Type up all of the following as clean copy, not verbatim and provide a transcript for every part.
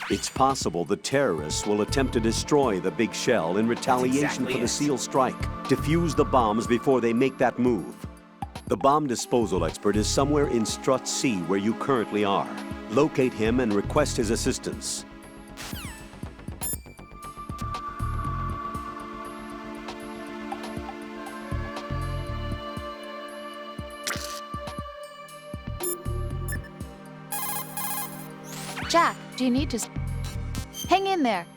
It's possible the terrorists will attempt to destroy the big shell in retaliation for the SEAL strike. Defuse the bombs before they make that move. The bomb disposal expert is somewhere in Strut C where you currently are. Locate him and request his assistance. Jack, do you need to... Hang in there.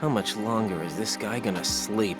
How much longer is this guy gonna sleep?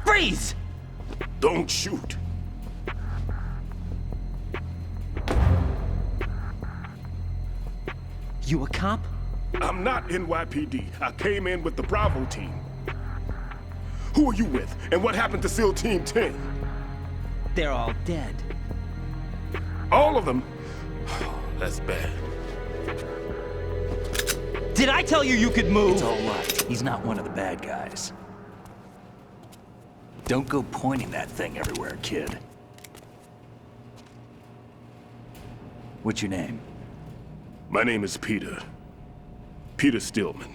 Freeze! Don't shoot. You a cop? I'm not NYPD. I came in with the Bravo team. Who are you with? And what happened to SEAL Team 10? They're all dead. All of them? That's bad. Did I tell you you could move? It's all right. He's not one of the bad guys. Don't go pointing that thing everywhere, kid. What's your name? My name is Peter. Peter Stillman.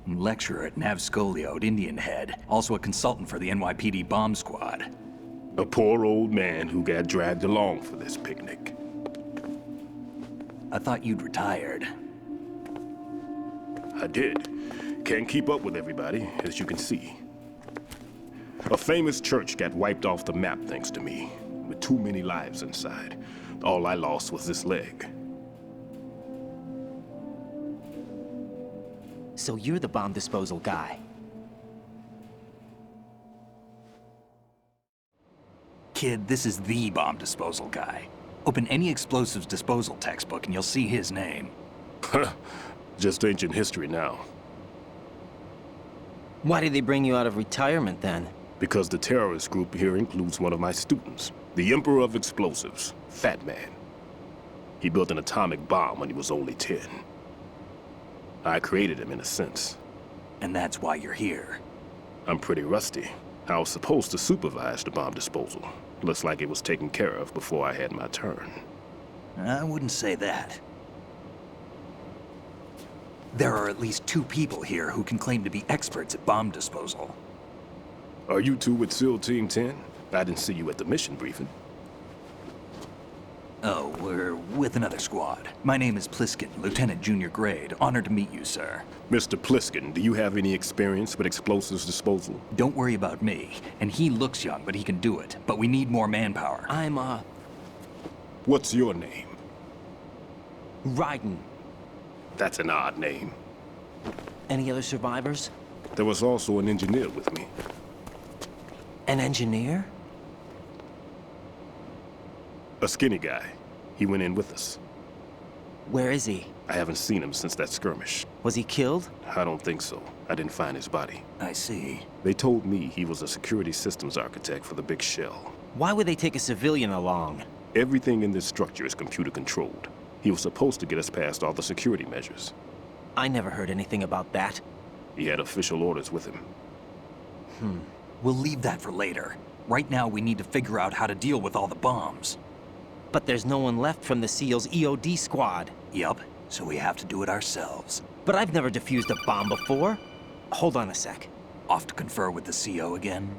Lecturer at Navscolio at Indian Head. Also a consultant for the NYPD bomb squad. A poor old man who got dragged along for this picnic. I thought you'd retired. I did. Can't keep up with everybody, as you can see. A famous church got wiped off the map thanks to me, with too many lives inside. All I lost was this leg. So you're the bomb disposal guy. Kid, this is the bomb disposal guy. Open any explosives disposal textbook and you'll see his name. Just ancient history now. Why did they bring you out of retirement then? Because the terrorist group here includes one of my students, the Emperor of Explosives, Fat Man. He built an atomic bomb when he was only 10. I created him in a sense. And that's why you're here. I'm pretty rusty. I was supposed to supervise the bomb disposal. Looks like it was taken care of before I had my turn. I wouldn't say that. There are at least 2 people here who can claim to be experts at bomb disposal. Are you two with SEAL Team 10? I didn't see you at the mission briefing. Oh, we're with another squad. My name is Pliskin, Lieutenant Junior Grade. Honored to meet you, sir. Mr. Pliskin, do you have any experience with explosives disposal? Don't worry about me. And he looks young, but he can do it. But we need more manpower. I'm, What's your name? Raiden. That's an odd name. Any other survivors? There was also an engineer with me. An engineer? A skinny guy. He went in with us. Where is he? I haven't seen him since that skirmish. Was he killed? I don't think so. I didn't find his body. I see. They told me he was a security systems architect for the big shell. Why would they take a civilian along? Everything in this structure is computer controlled. He was supposed to get us past all the security measures. I never heard anything about that. He had official orders with him. We'll leave that for later. Right now, we need to figure out how to deal with all the bombs. But there's no one left from the SEAL's EOD squad. Yup, so we have to do it ourselves. But I've never defused a bomb before. Hold on a sec. Off to confer with the CO again?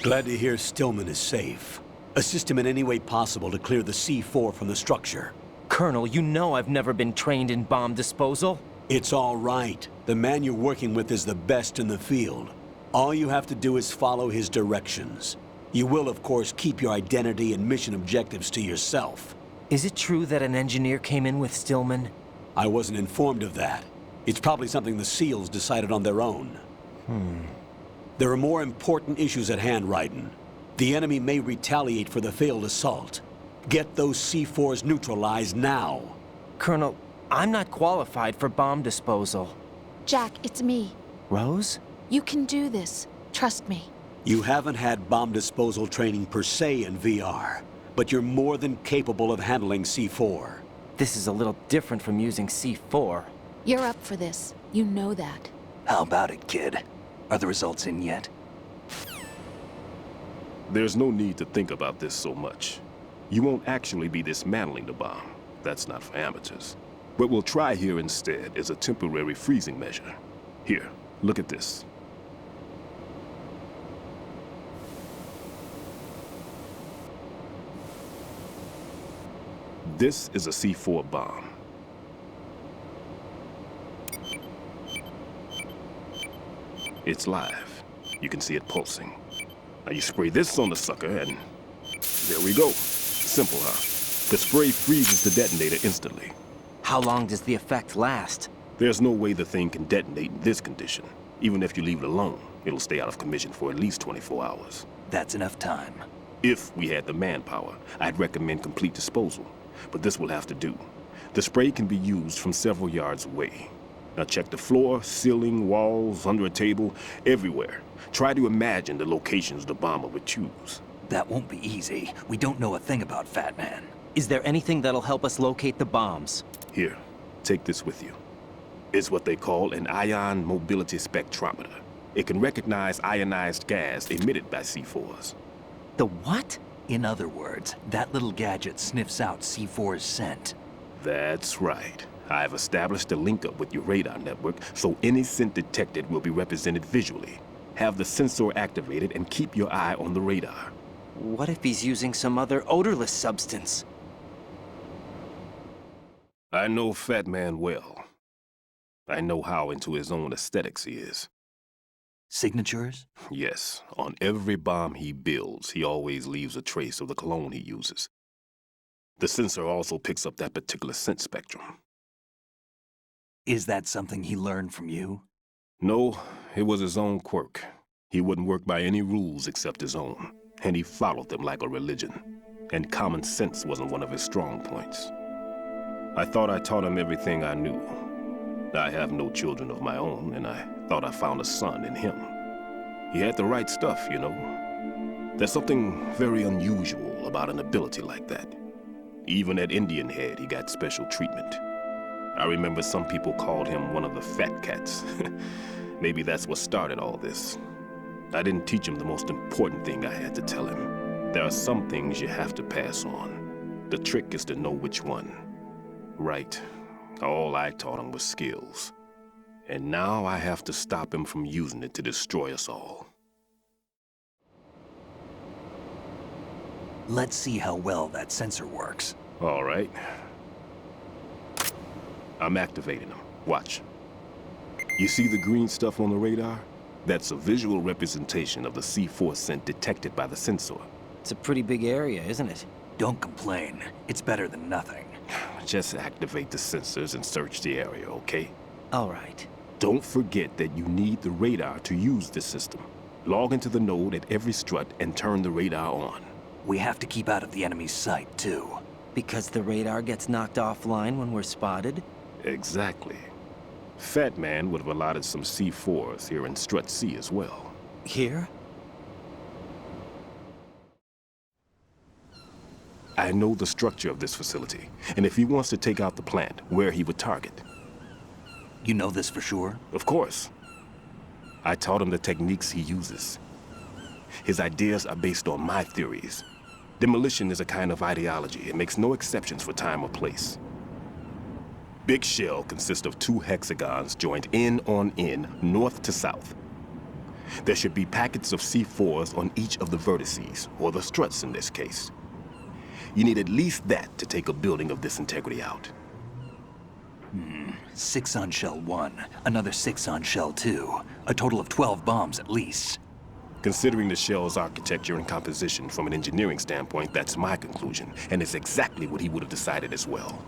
Glad to hear Stillman is safe. Assist him in any way possible to clear the C4 from the structure. Colonel, you know I've never been trained in bomb disposal. It's all right. The man you're working with is the best in the field. All you have to do is follow his directions. You will, of course, keep your identity and mission objectives to yourself. Is it true that an engineer came in with Stillman? I wasn't informed of that. It's probably something the SEALs decided on their own. There are more important issues at hand, Raiden. The enemy may retaliate for the failed assault. Get those C4s neutralized now. Colonel, I'm not qualified for bomb disposal. Jack, it's me. Rose? You can do this. Trust me. You haven't had bomb disposal training per se in VR, but you're more than capable of handling C4. This is a little different from using C4. You're up for this. You know that. How about it, kid? Are the results in yet? There's no need to think about this so much. You won't actually be dismantling the bomb. That's not for amateurs. What we'll try here instead is a temporary freezing measure. Here, look at this. This is a C4 bomb. It's live. You can see it pulsing. Now you spray this on the sucker and there we go. Simple, huh? The spray freezes the detonator instantly. How long does the effect last? There's no way the thing can detonate in this condition. Even if you leave it alone, it'll stay out of commission for at least 24 hours. That's enough time. If we had the manpower, I'd recommend complete disposal. But this will have to do. The spray can be used from several yards away. Now check the floor, ceiling, walls, under a table, everywhere. Try to imagine the locations the bomber would choose. That won't be easy. We don't know a thing about Fat Man. Is there anything that'll help us locate the bombs? Here, take this with you. It's what they call an ion mobility spectrometer. It can recognize ionized gas emitted by C4s. The what? In other words, that little gadget sniffs out C4's scent. That's right. I've established a link up with your radar network, so any scent detected will be represented visually. Have the sensor activated and keep your eye on the radar. What if he's using some other odorless substance? I know Fat Man well. I know how into his own aesthetics he is. Signatures? Yes, on every bomb he builds, he always leaves a trace of the cologne he uses. The sensor also picks up that particular scent spectrum. Is that something he learned from you? No, it was his own quirk. He wouldn't work by any rules except his own, and he followed them like a religion. And common sense wasn't one of his strong points. I thought I taught him everything I knew. I have no children of my own, and I thought I found a son in him. He had the right stuff, you know. There's something very unusual about an ability like that. Even at Indian Head, he got special treatment. I remember some people called him one of the fat cats. Maybe that's what started all this. I didn't teach him the most important thing I had to tell him. There are some things you have to pass on. The trick is to know which one. Right. All I taught him was skills. And now I have to stop him from using it to destroy us all. Let's see how well that sensor works. All right. I'm activating them. Watch. You see the green stuff on the radar? That's a visual representation of the C4 scent detected by the sensor. It's a pretty big area, isn't it? Don't complain. It's better than nothing. Just activate the sensors and search the area, okay? All right. Don't forget that you need the radar to use this system. Log into the node at every strut and turn the radar on. We have to keep out of the enemy's sight, too. Because the radar gets knocked offline when we're spotted? Exactly. Fat Man would have allotted some C4s here in Strut C as well. Here? I know the structure of this facility, and if he wants to take out the plant, where he would target. You know this for sure? Of course. I taught him the techniques he uses. His ideas are based on my theories. Demolition is a kind of ideology. It makes no exceptions for time or place. Big Shell consists of 2 hexagons joined end on end, north to south. There should be packets of C4s on each of the vertices, or the struts in this case. You need at least that to take a building of this integrity out. 6 on shell 1, another 6 on shell 2. A total of 12 bombs at least. Considering the shell's architecture and composition from an engineering standpoint, that's my conclusion, and it's exactly what he would have decided as well.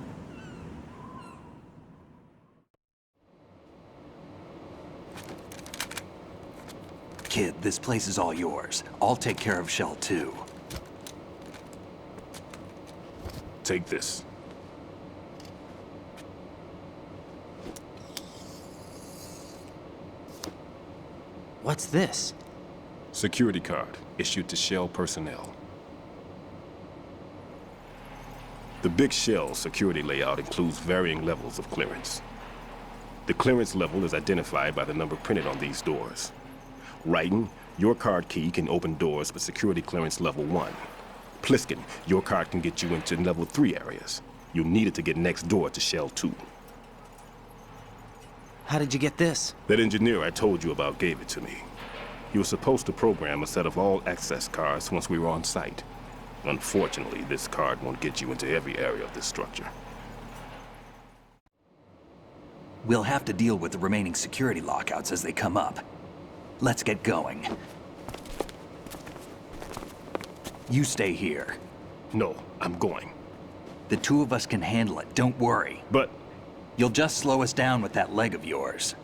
Kid, this place is all yours. I'll take care of shell 2. Take this. What's this? Security card, issued to Shell personnel. The Big Shell security layout includes varying levels of clearance. The clearance level is identified by the number printed on these doors. Raiden, your card key can open doors with security clearance level 1. Pliskin, your card can get you into level 3 areas. You'll need it to get next door to Shell 2. How did you get this? That engineer I told you about gave it to me. He was supposed to program a set of all access cards once we were on site. Unfortunately, this card won't get you into every area of this structure. We'll have to deal with the remaining security lockouts as they come up. Let's get going. You stay here. No, I'm going. The two of us can handle it, don't worry. But You'll just slow us down with that leg of yours.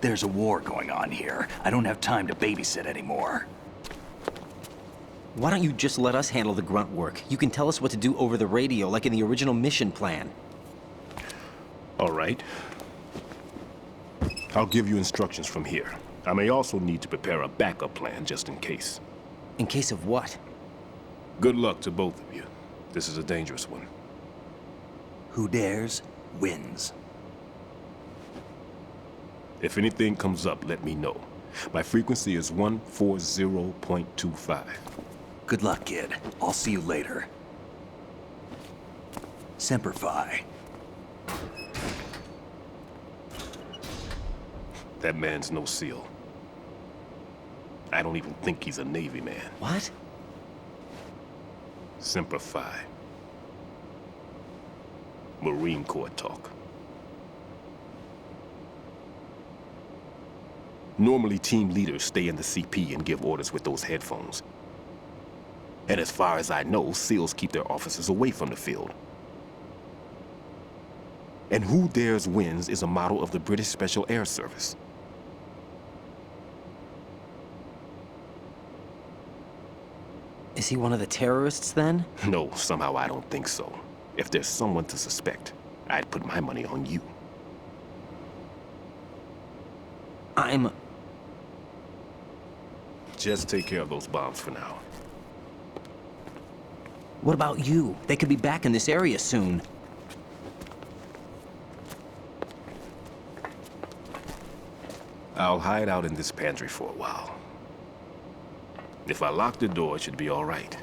There's a war going on here. I don't have time to babysit anymore. Why don't you just let us handle the grunt work? You can tell us what to do over the radio, like in the original mission plan. all right. I'll give you instructions from here. I may also need to prepare a backup plan just in case. In case of what? Good luck to both of you. This is a dangerous one. Who dares, wins. If anything comes up, let me know. My frequency is 140.25. Good luck, kid. I'll see you later. Semper Fi. That man's no SEAL. I don't even think he's a Navy man. What? Semper Fi. Marine Corps talk. Normally, team leaders stay in the CP and give orders with those headphones. And as far as I know, SEALs keep their officers away from the field. And who dares wins is a motto of the British Special Air Service. Is he one of the terrorists, then? No, somehow I don't think so. If there's someone to suspect, I'd put my money on you. Just take care of those bombs for now. What about you? They could be back in this area soon. I'll hide out in this pantry for a while. If I lock the door, it should be all right.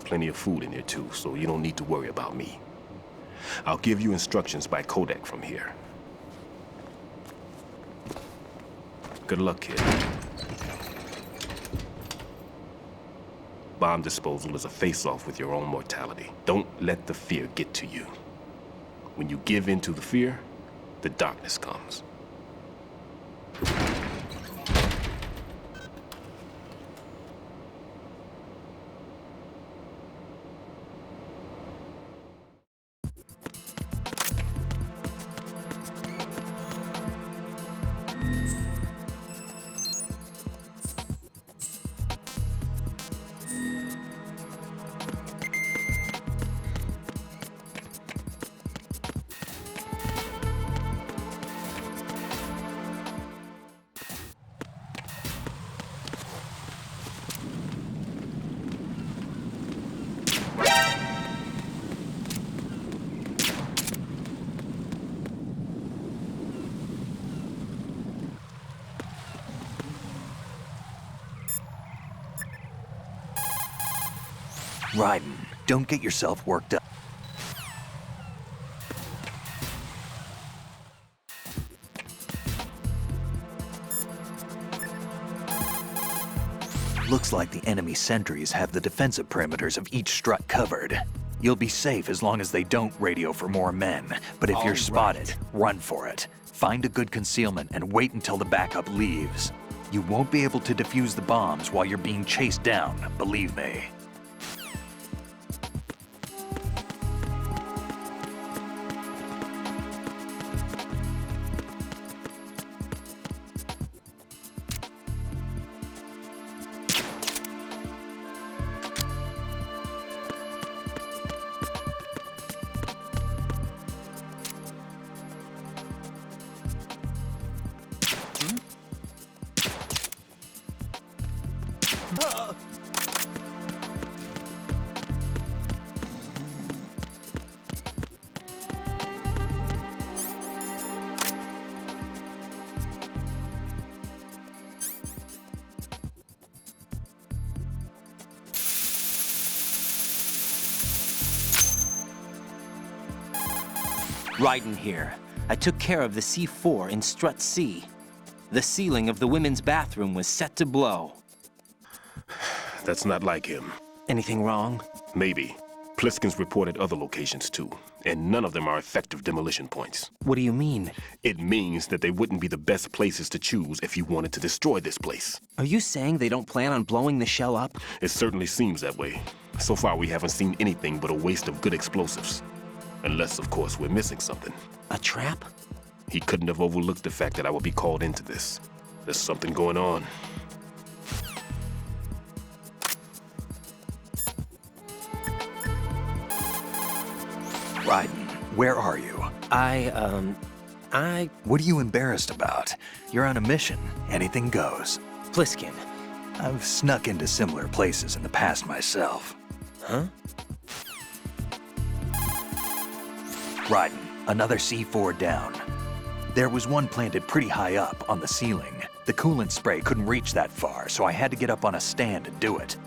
Plenty of food in here too, so you don't need to worry about me. I'll give you instructions by codec from here. Good luck, kid. Bomb disposal is a face-off with your own mortality. Don't let the fear get to you. When you give in to the fear, the darkness comes. Raiden, don't get yourself worked up. Looks like the enemy sentries have the defensive perimeters of each strut covered. You'll be safe as long as they don't radio for more men. But if you're spotted, run for it. Find a good concealment and wait until the backup leaves. You won't be able to defuse the bombs while you're being chased down, believe me. Raiden here. I took care of the C4 in Strut C. The ceiling of the women's bathroom was set to blow. That's not like him. Anything wrong? Maybe. Pliskin's reported other locations too, and none of them are effective demolition points. What do you mean? It means that they wouldn't be the best places to choose if you wanted to destroy this place. Are you saying they don't plan on blowing the shell up? It certainly seems that way. So far, we haven't seen anything but a waste of good explosives. Unless, of course, we're missing something. A trap? He couldn't have overlooked the fact that I would be called into this. There's something going on. Raiden, where are you? What are you embarrassed about? You're on a mission. Anything goes. Pliskin. I've snuck into similar places in the past myself. Huh? Raiden, another C4 down. There was one planted pretty high up on the ceiling. The coolant spray couldn't reach that far, so I had to get up on a stand and do it.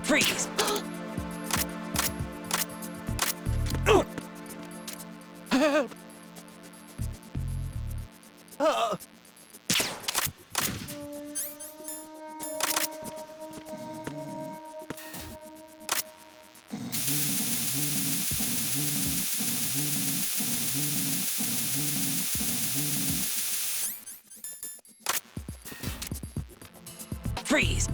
Freeze! Freeze!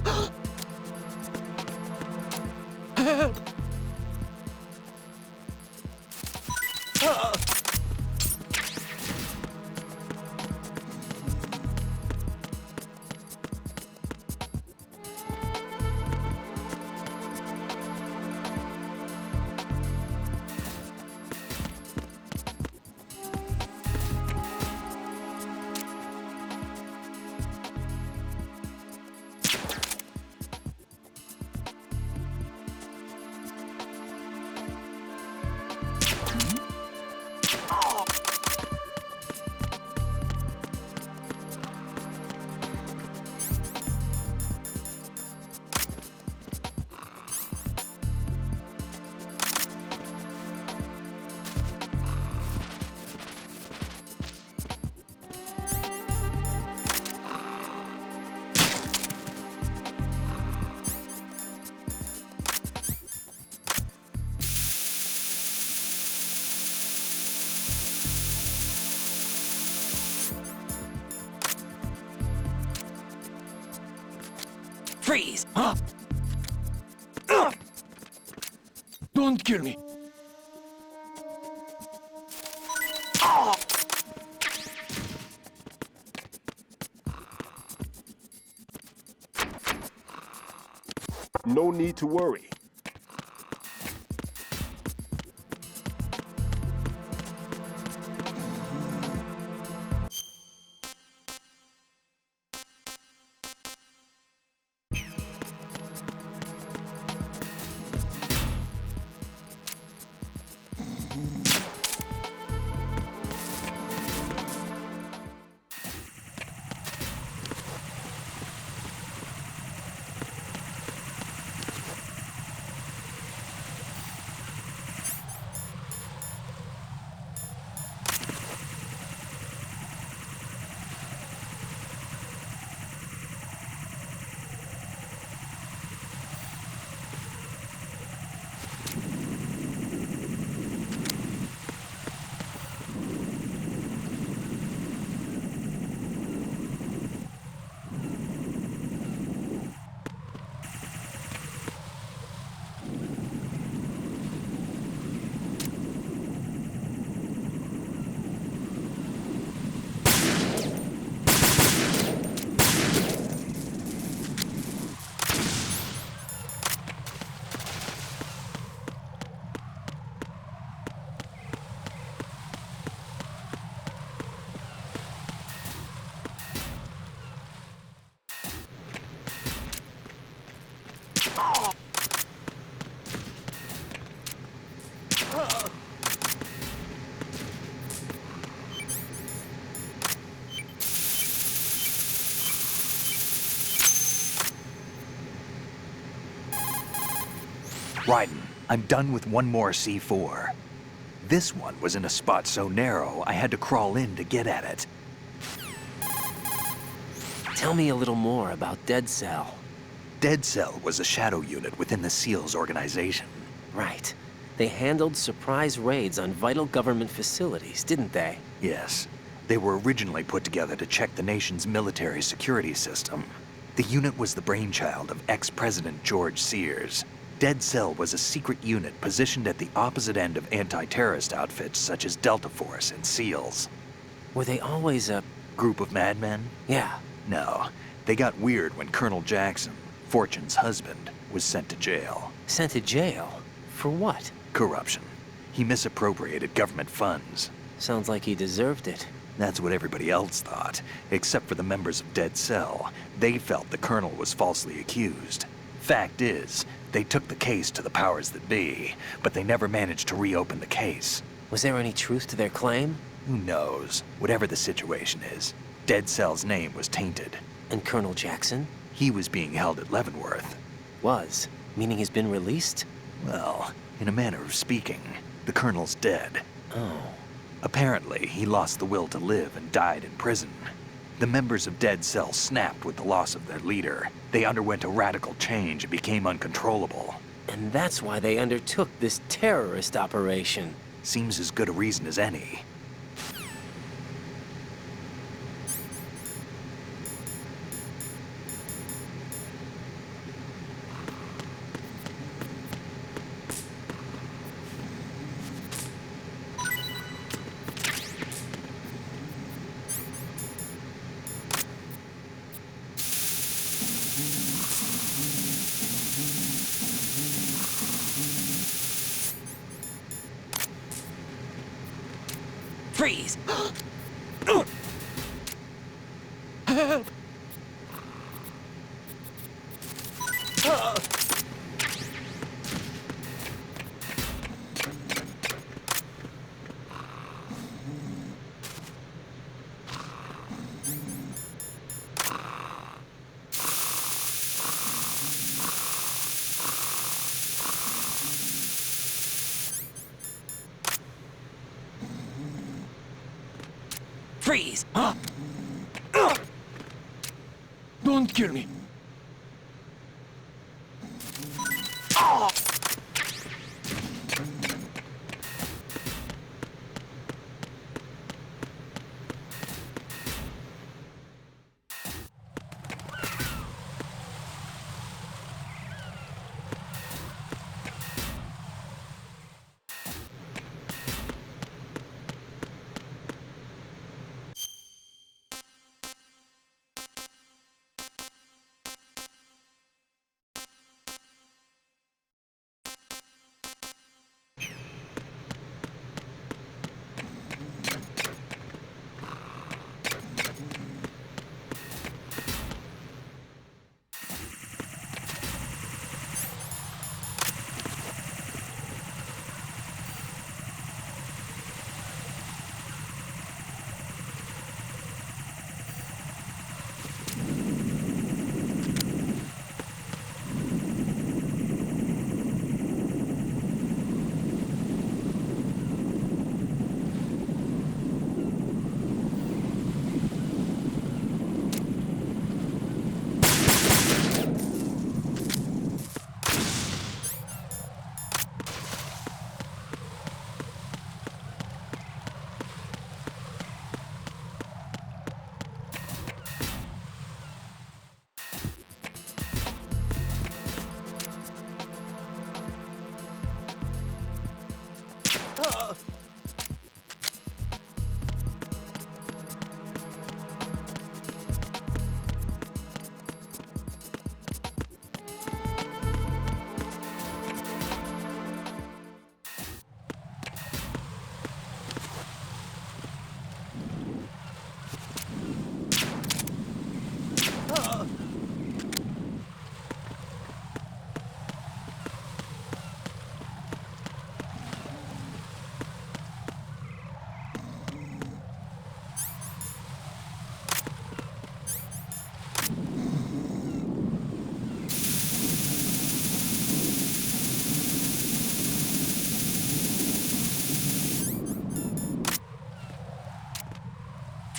Freeze! Don't kill me! No need to worry. Raiden, I'm done with one more C4. This one was in a spot so narrow, I had to crawl in to get at it. Tell me a little more about Dead Cell. Dead Cell was a shadow unit within the SEALs organization. Right. They handled surprise raids on vital government facilities, didn't they? Yes. They were originally put together to check the nation's military security system. The unit was the brainchild of ex-President George Sears. Dead Cell was a secret unit positioned at the opposite end of anti-terrorist outfits such as Delta Force and SEALs. Were they always a... Group of madmen? Yeah. No. They got weird when Colonel Jackson, Fortune's husband, was sent to jail. Sent to jail? For what? Corruption. He misappropriated government funds. Sounds like he deserved it. That's what everybody else thought, except for the members of Dead Cell. They felt the colonel was falsely accused. Fact is, they took the case to the powers that be, but they never managed to reopen the case. Was there any truth to their claim? Who knows? Whatever the situation is, Dead Cell's name was tainted. And Colonel Jackson? He was being held at Leavenworth. Was? Meaning he's been released? Well, in a manner of speaking, the colonel's dead. Oh. Apparently, he lost the will to live and died in prison. The members of Dead Cell snapped with the loss of their leader. They underwent a radical change and became uncontrollable. And that's why they undertook this terrorist operation. Seems as good a reason as any. Freeze! Freeze! Don't kill me.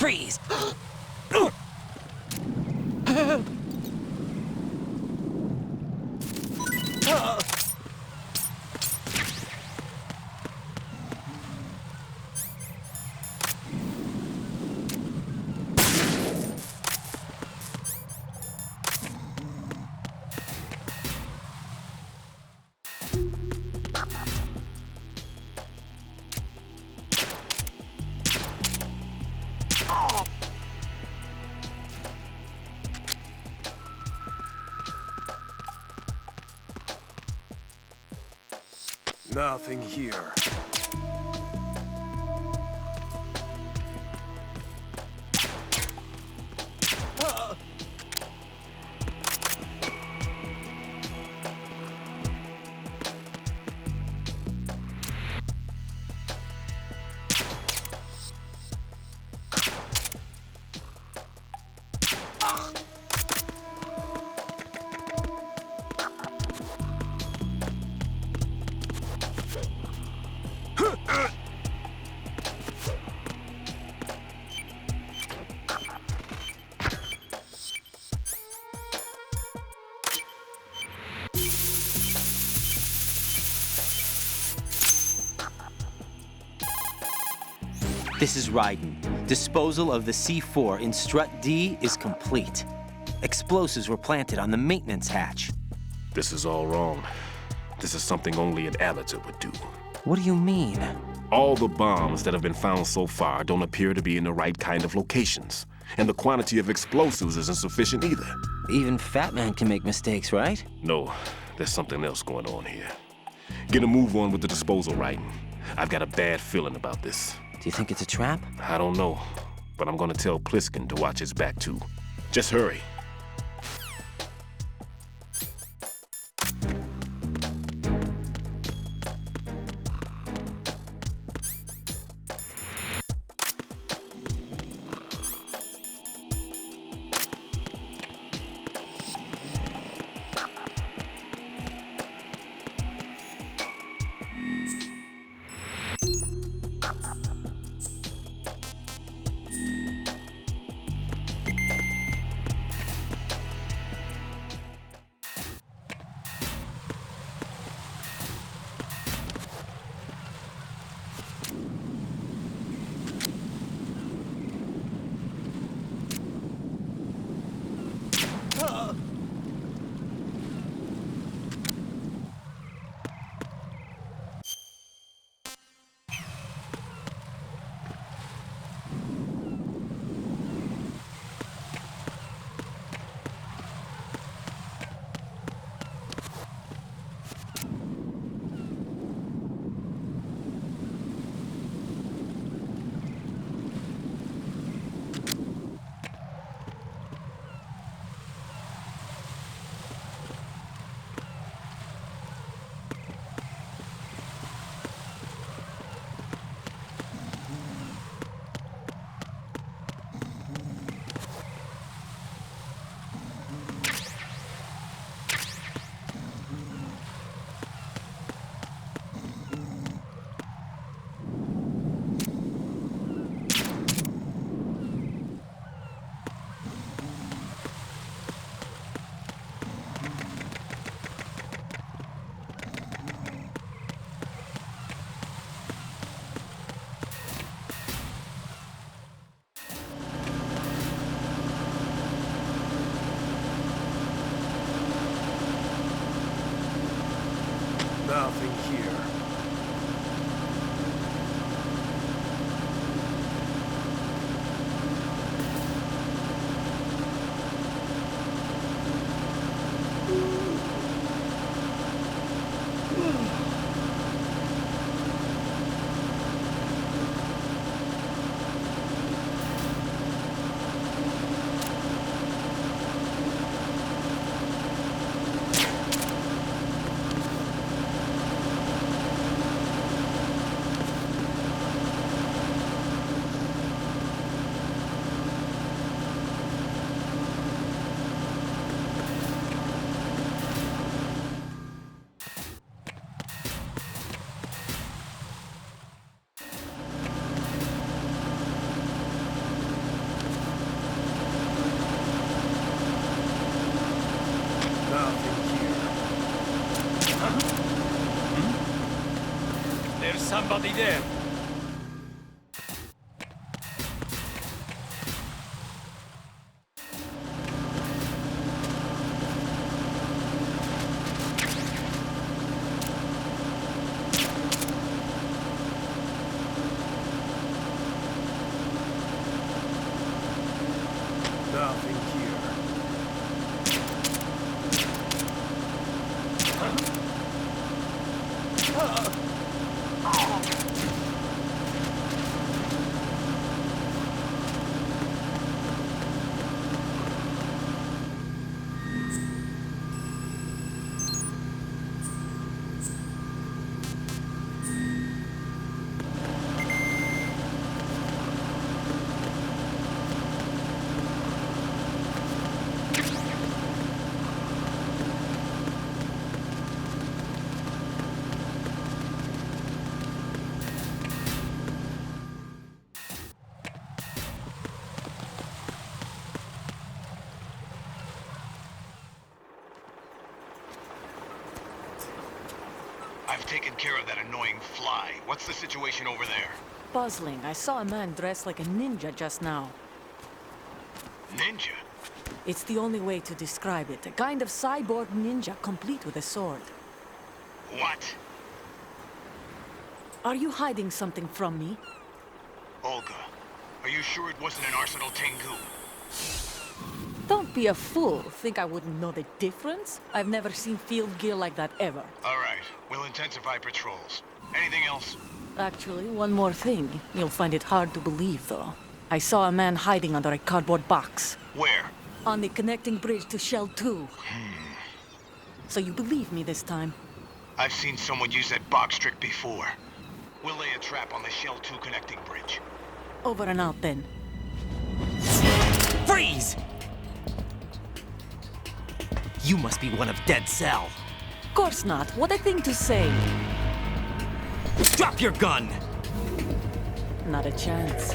Freeze! Nothing here. This is Raiden. Disposal of the C4 in Strut D is complete. Explosives were planted on the maintenance hatch. This is all wrong. This is something only an amateur would do. What do you mean? All the bombs that have been found so far don't appear to be in the right kind of locations. And the quantity of explosives isn't sufficient either. Even Fat Man can make mistakes, right? No, there's something else going on here. Get a move on with the disposal, Raiden. I've got a bad feeling about this. Do you think it's a trap? I don't know, but I'm gonna tell Pliskin to watch his back too. Just hurry. somebody there. Nothing here. I've taken care of that annoying fly. What's the situation over there? Puzzling. I saw a man dressed like a ninja just now. Ninja? It's the only way to describe it. A kind of cyborg ninja, complete with a sword. What? Are you hiding something from me? Olga, are you sure it wasn't an Arsenal Tengu? Don't be a fool. Think I wouldn't know the difference? I've never seen field gear like that ever. All right, we'll intensify patrols. Anything else? Actually, one more thing. You'll find it hard to believe, though. I saw a man hiding under a cardboard box. Where? On the connecting bridge to Shell 2. So you believe me this time? I've seen someone use that box trick before. We'll lay a trap on the Shell 2 connecting bridge. Over and out, then. Freeze! You must be one of Dead Cell. Of course not. What a thing to say. Drop your gun! Not a chance.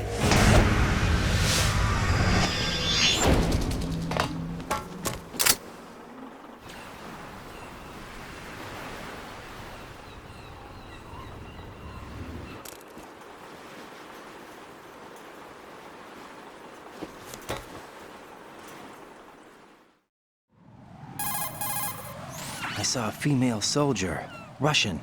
I saw a female soldier. Russian.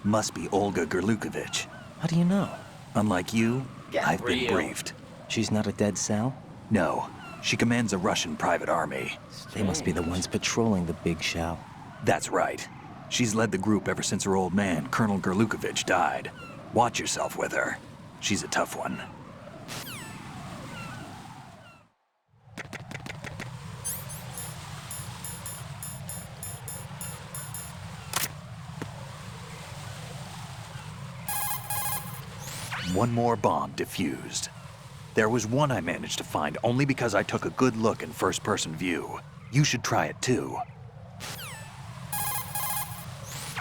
Must be Olga Gerlukovich. How do you know? Unlike you, I've been real. briefed. She's not a Dead Cell? No, she commands a Russian private army. They must be the ones patrolling the big shell. That's right. She's led the group ever since her old man, Colonel Gerlukovich, died. Watch yourself with her. She's a tough one. One more bomb defused. There was one I managed to find only because I took a good look in first-person view. You should try it too.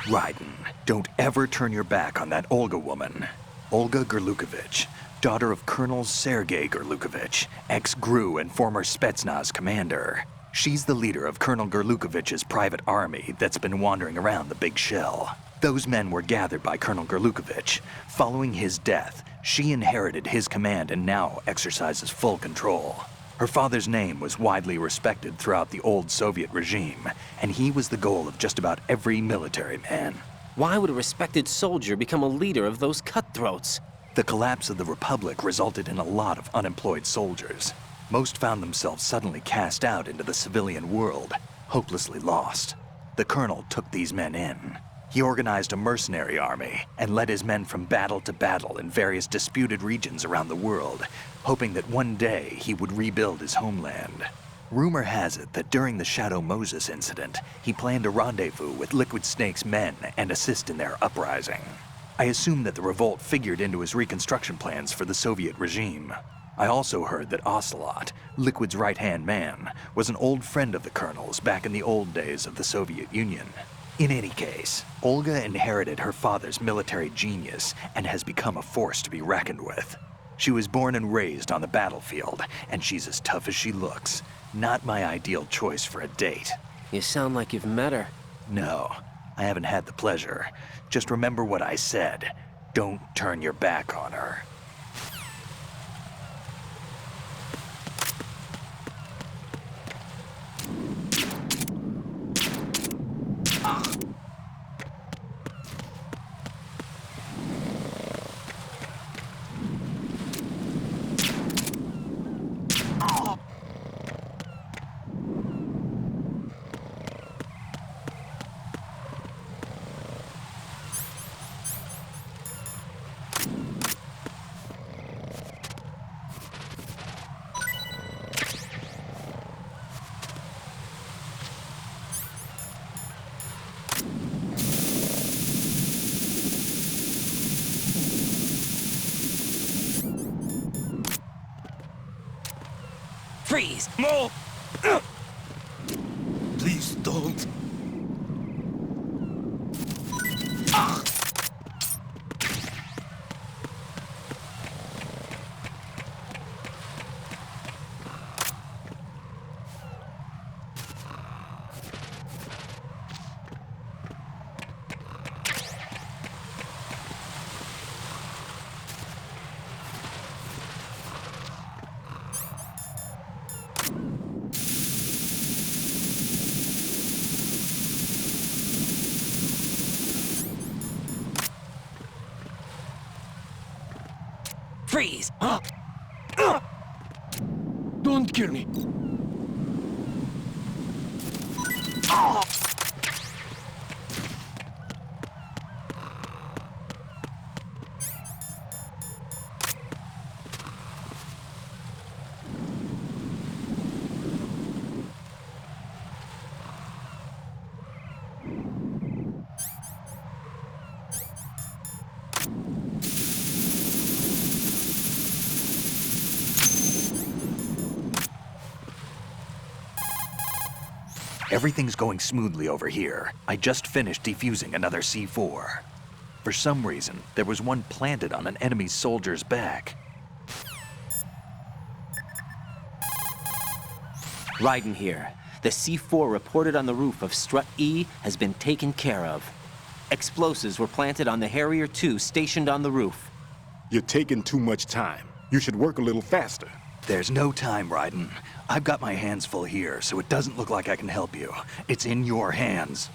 Raiden, don't ever turn your back on that Olga woman. Olga Gerlukovich, daughter of Colonel Sergei Gerlukovich, ex-GRU and former Spetsnaz commander. She's the leader of Colonel Gerlukovich's private army that's been wandering around the Big Shell. Those men were gathered by Colonel Gerlukovich. Following his death, she inherited his command and now exercises full control. Her father's name was widely respected throughout the old Soviet regime, and he was the goal of just about every military man. Why would a respected soldier become a leader of those cutthroats? The collapse of the Republic resulted in a lot of unemployed soldiers. Most found themselves suddenly cast out into the civilian world, hopelessly lost. The colonel took these men in. He organized a mercenary army and led his men from battle to battle in various disputed regions around the world, hoping that one day he would rebuild his homeland. Rumor has it that during the Shadow Moses incident, he planned a rendezvous with Liquid Snake's men and assist in their uprising. I assume that the revolt figured into his reconstruction plans for the Soviet regime. I also heard that Ocelot, Liquid's right-hand man, was an old friend of the colonel's back in the old days of the Soviet Union. In any case, Olga inherited her father's military genius and has become a force to be reckoned with. She was born and raised on the battlefield, and she's as tough as she looks. Not my ideal choice for a date. You sound like you've met her. No, I haven't had the pleasure. Just remember what I said. Don't turn your back on her. Freeze! More! Please don't. Freeze! Don't kill me. Everything's going smoothly over here. I just finished defusing another C4. For some reason, there was one planted on an enemy soldier's back. Raiden here. The C4 reported on the roof of Strut E has been taken care of. Explosives were planted on the Harrier 2 stationed on the roof. You're taking too much time. You should work a little faster. There's no time, Raiden. I've got my hands full here, so it doesn't look like I can help you. It's in your hands.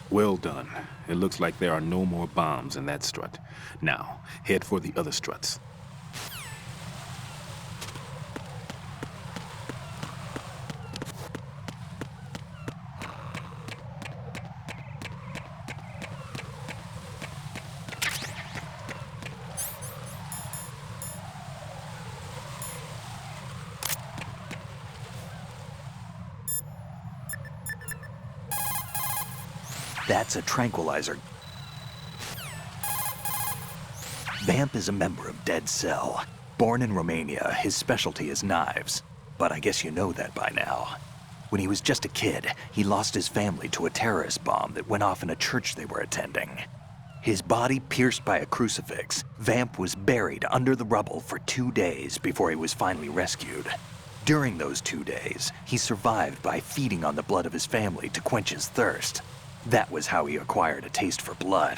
Well done. It looks like there are no more bombs in that strut. Now, head for the other struts. That's a tranquilizer. Vamp is a member of Dead Cell. Born in Romania, his specialty is knives. But I guess you know that by now. When he was just a kid, he lost his family to a terrorist bomb that went off in a church they were attending. His body pierced by a crucifix, Vamp was buried under the rubble for 2 days before he was finally rescued. During those 2 days, he survived by feeding on the blood of his family to quench his thirst. That was how he acquired a taste for blood.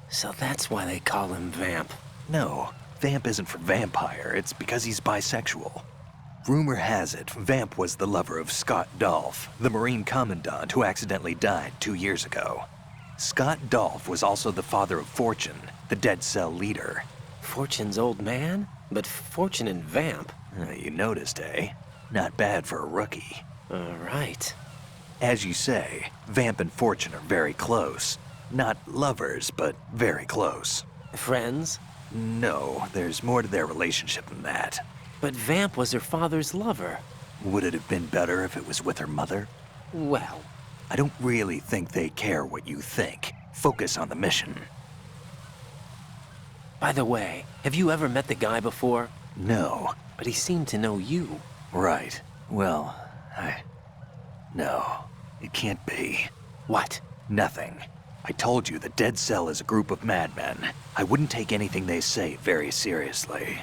So that's why they call him Vamp. No, Vamp isn't for vampire, it's because he's bisexual. Rumor has it, Vamp was the lover of Scott Dolph, the Marine Commandant who accidentally died 2 years ago. Scott Dolph was also the father of Fortune, the Dead Cell leader. Fortune's old man? But Fortune and Vamp? You noticed, eh? Not bad for a rookie. Right. As you say, Vamp and Fortune are very close. Not lovers, but very close. Friends? No, there's more to their relationship than that. But Vamp was her father's lover. Would it have been better if it was with her mother? Well, I don't really think they care what you think. Focus on the mission. by the way, have you ever met the guy before? No. But he seemed to know you. Right. Well, No, it can't be. What? Nothing. I told you the Dead Cell is a group of madmen. I wouldn't take anything they say very seriously.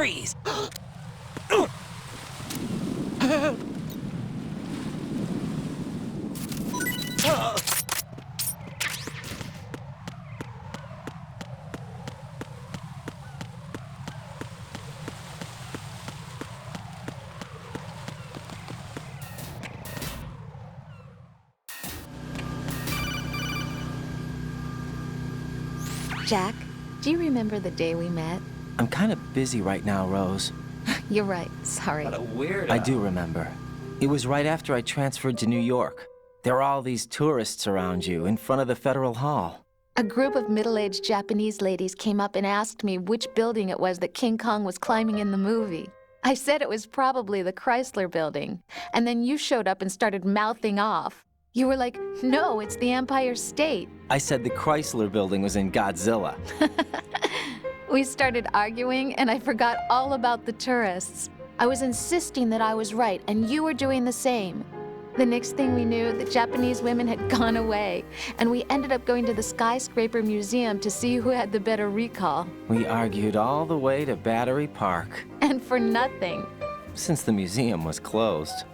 Freeze! Jack, do you remember the day we met? I'm kind of busy right now, Rose. You're right. Sorry. I do remember. It was right after I transferred to New York. There were all these tourists around you in front of the Federal Hall. A group of middle-aged Japanese ladies came up and asked me which building it was that King Kong was climbing in the movie. I said it was probably the Chrysler Building. And then you showed up and started mouthing off. You were like, no, it's the Empire State. I said the Chrysler Building was in Godzilla. We started arguing, and I forgot all about the tourists. I was insisting that I was right, and you were doing the same. The next thing we knew, the Japanese women had gone away, and we ended up going to the Skyscraper Museum to see who had the better recall. We argued all the way to Battery Park. And for nothing. Since the museum was closed,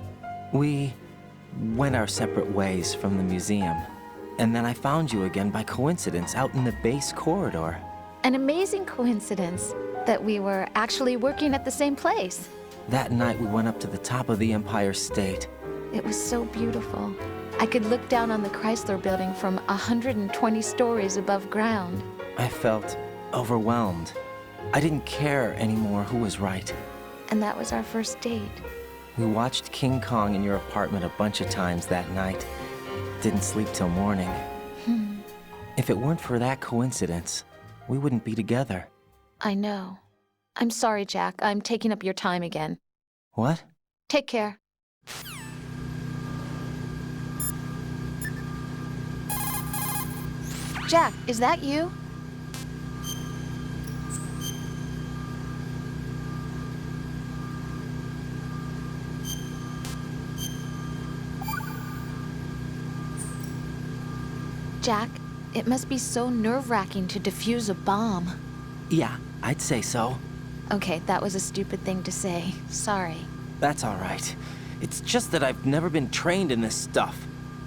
we went our separate ways from the museum. And then I found you again by coincidence out in the base corridor. An amazing coincidence that we were actually working at the same place. That night we went up to the top of the Empire State. It was so beautiful. I could look down on the Chrysler Building from 120 stories above ground. I felt overwhelmed. I didn't care anymore who was right. And that was our first date. We watched King Kong in your apartment a bunch of times that night. Didn't sleep till morning. If it weren't for that coincidence, we wouldn't be together. I know. I'm sorry, Jack. I'm taking up your time again. What? Take care. Jack, is that you? Jack, it must be so nerve-wracking to defuse a bomb. Yeah, I'd say so. Okay, that was a stupid thing to say. Sorry. That's all right. It's just that I've never been trained in this stuff.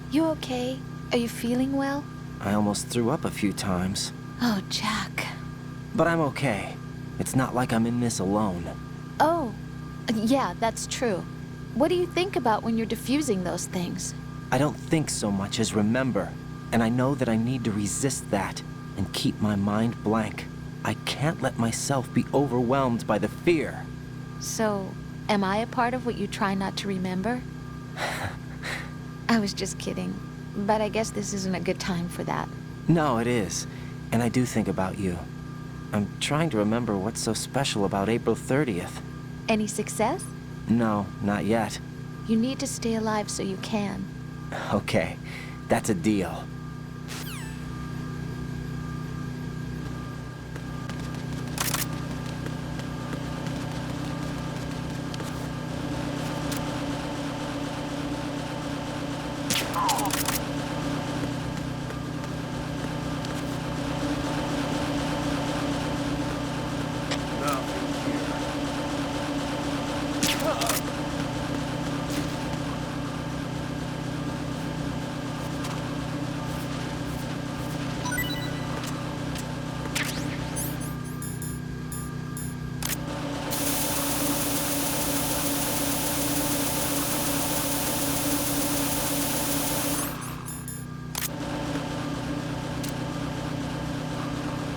You okay? Are you feeling well? I almost threw up a few times. Oh, Jack. But I'm okay. It's not like I'm in this alone. Oh, yeah, that's true. What do you think about when you're defusing those things? I don't think so much as remember. And I know that I need to resist that and keep my mind blank. I can't let myself be overwhelmed by the fear. So, am I a part of what you try not to remember? I was just kidding. But I guess this isn't a good time for that. No, it is. And I do think about you. I'm trying to remember what's so special about April 30th. Any success? No, not yet. You need to stay alive so you can. Okay, that's a deal.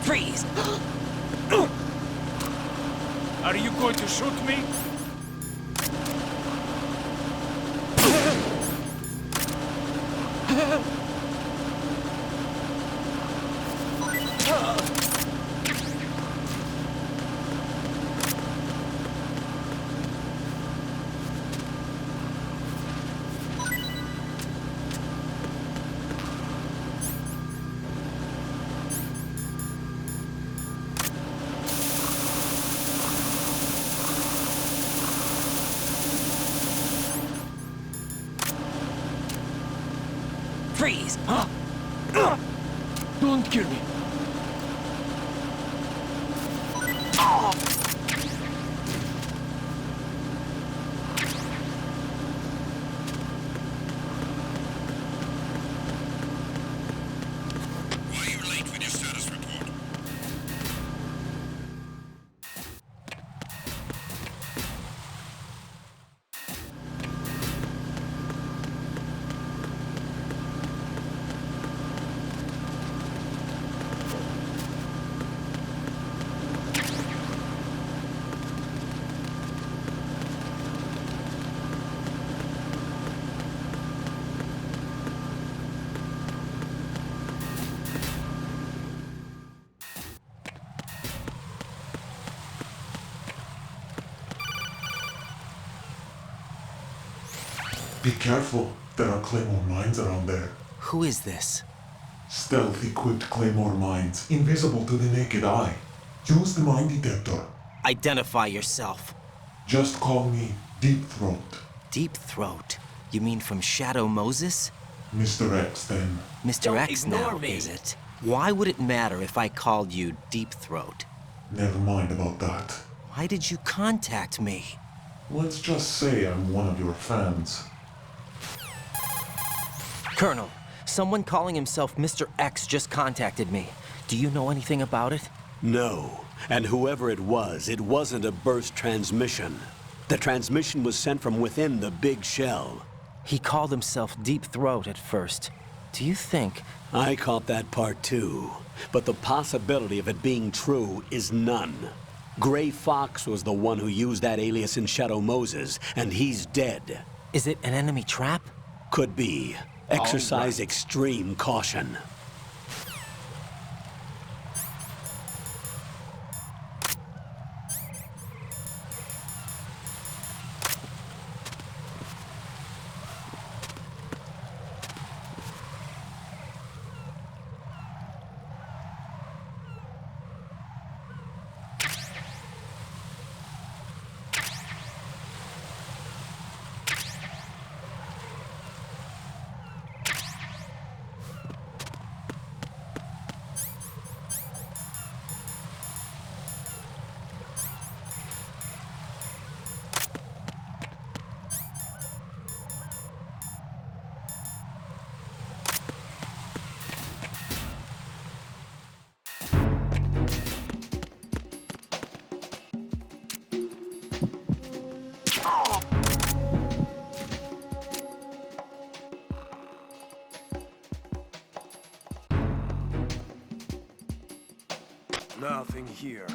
Freeze! Are you going to shoot me? Freeze! Don't kill me. Why are you late with your status report? Be careful, there are claymore mines around there. Who is this? Stealth-equipped claymore mines, invisible to the naked eye. Use the mine detector. Identify yourself. Just call me Deep Throat. Deep Throat? You mean from Shadow Moses? Mr. X, then. Mr. Don't X ignore now, me. is it? Why would it matter if I called you Deep Throat? Never mind about that. Why did you contact me? Let's just say I'm one of your fans. Colonel, someone calling himself Mr. X just contacted me. Do you know anything about it? No. And whoever it wasn't a burst transmission. The transmission was sent from within the big shell. He called himself Deep Throat at first. Do you think... I caught that part too. But the possibility of it being true is none. Gray Fox was the one who used that alias in Shadow Moses, and he's dead. Is it an enemy trap? Could be. Exercise extreme caution. Nothing here.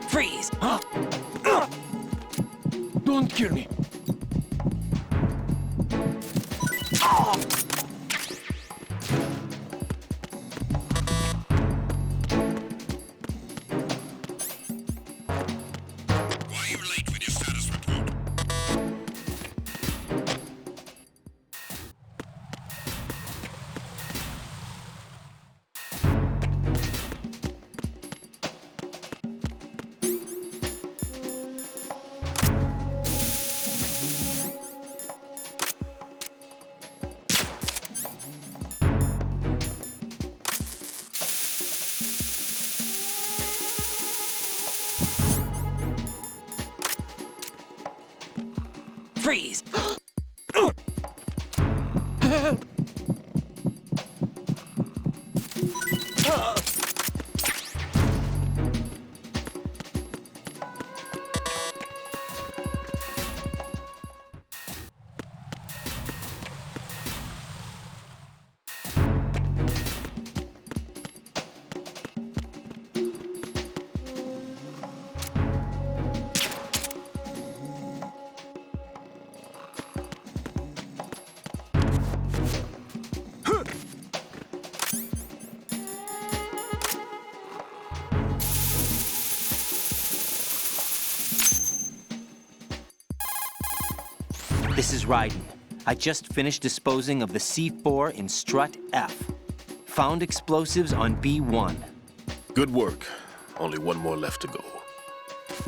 Freeze! Don't kill me. Why are you late with your status report? Freeze! This is Raiden. I just finished disposing of the C4 in strut F. Found explosives on B1. Good work. Only one more left to go.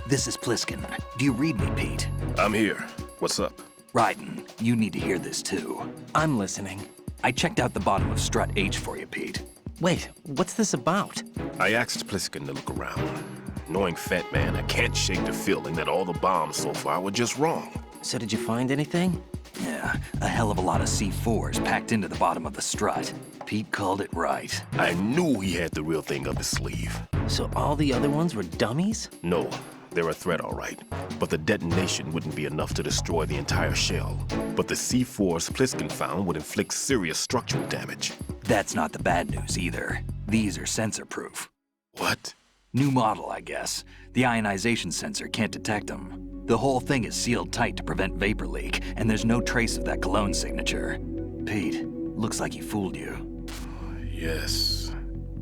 This is Pliskin. Do you read me, Pete? I'm here. What's up? Raiden, you need to hear this too. I'm listening. I checked out the bottom of strut H for you, Pete. Wait, what's this about? I asked Pliskin to look around. Knowing Fat Man, I can't shake the feeling that all the bombs so far were just wrong. So did you find anything? Yeah, a hell of a lot of C4s packed into the bottom of the strut. Pete called it right. I knew he had the real thing up his sleeve. So all the other ones were dummies? No, they're a threat, all right. But the detonation wouldn't be enough to destroy the entire shell. But the C4s Pliskin found would inflict serious structural damage. That's not the bad news either. These are sensor-proof. What? New model, I guess. The ionization sensor can't detect them. The whole thing is sealed tight to prevent vapor leak, and there's no trace of that cologne signature. Pete, looks like he fooled you. Yes.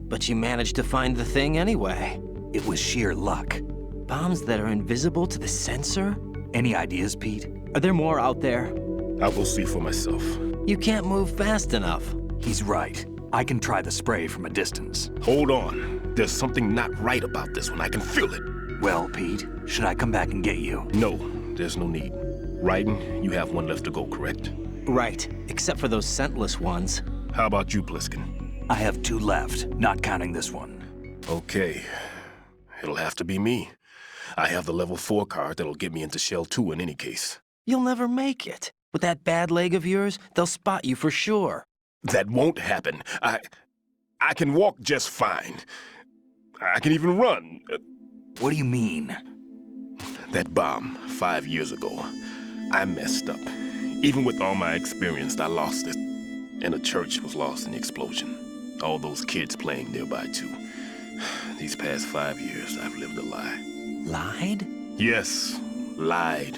But you managed to find the thing anyway. It was sheer luck. Bombs that are invisible to the sensor? Any ideas, Pete? Are there more out there? I'll go see for myself. You can't move fast enough. He's right. I can try the spray from a distance. Hold on. There's something not right about this one. I can feel it. Well, Pete, should I come back and get you? No, there's no need. Raiden, you have one left to go, correct? Right, except for those scentless ones. How about you, Pliskin? I have 2 left, not counting this one. Okay. It'll have to be me. I have the level 4 card that'll get me into Shell 2 in any case. You'll never make it. With that bad leg of yours, they'll spot you for sure. That won't happen. I can walk just fine. I can even run. What do you mean? That bomb, 5 years ago, I messed up. Even with all my experience, I lost it. And the church was lost in the explosion. All those kids playing nearby, too. These past 5 years, I've lived a lie. Lied? Yes, lied.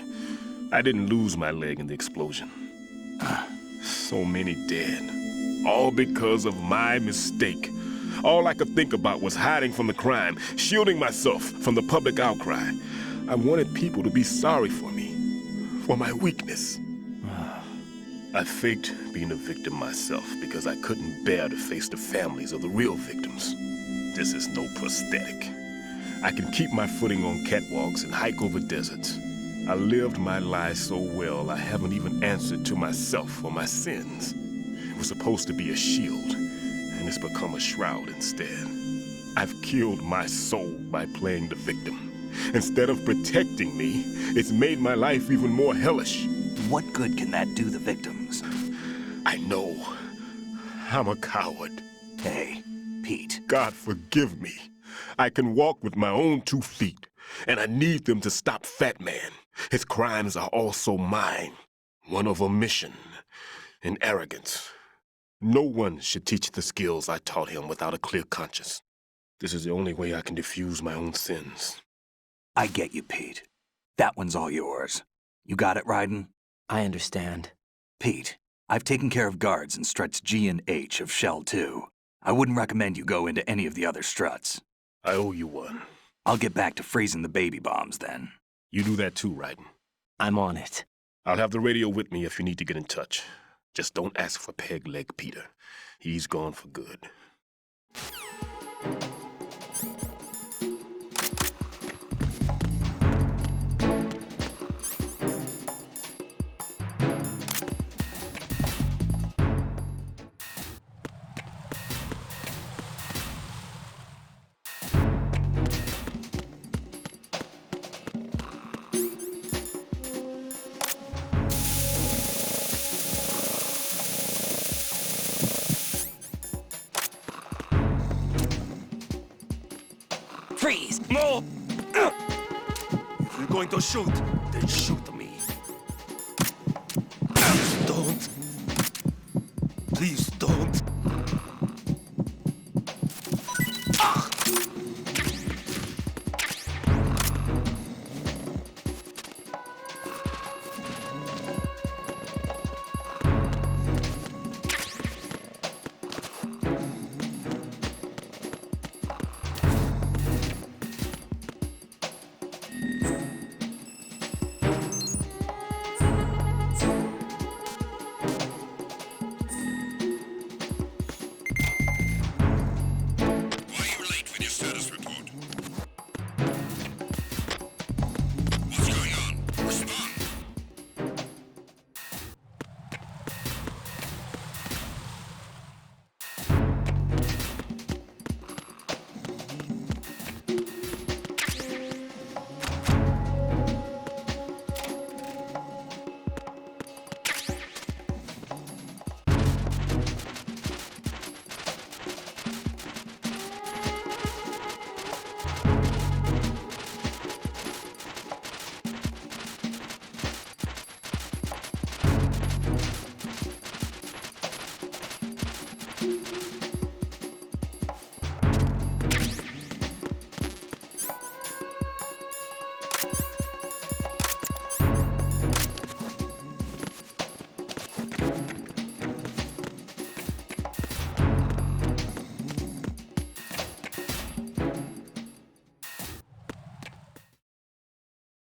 I didn't lose my leg in the explosion. So many dead. All because of my mistake. All I could think about was hiding from the crime, shielding myself from the public outcry. I wanted people to be sorry for me, for my weakness. I faked being a victim myself because I couldn't bear to face the families of the real victims. This is no prosthetic. I can keep my footing on catwalks and hike over deserts. I lived my lie so well, I haven't even answered to myself for my sins. It was supposed to be a shield, and it's become a shroud instead. I've killed my soul by playing the victim. Instead of protecting me, it's made my life even more hellish. What good can that do the victims? I know. I'm a coward. Hey, Pete. God forgive me. I can walk with my own 2 feet, and I need them to stop Fat Man. His crimes are also mine. One of omission and arrogance. No one should teach the skills I taught him without a clear conscience. This is the only way I can diffuse my own sins. I get you, Pete. That one's all yours. You got it, Raiden? I understand. Pete, I've taken care of guards in struts G and H of Shell 2. I wouldn't recommend you go into any of the other struts. I owe you one. I'll get back to freezing the baby bombs then. You do that too, Raiden. I'm on it. I'll have the radio with me if you need to get in touch. Just don't ask for Peg Leg Peter. He's gone for good. Freeze! No! If you're going to shoot, then shoot me. Don't. Please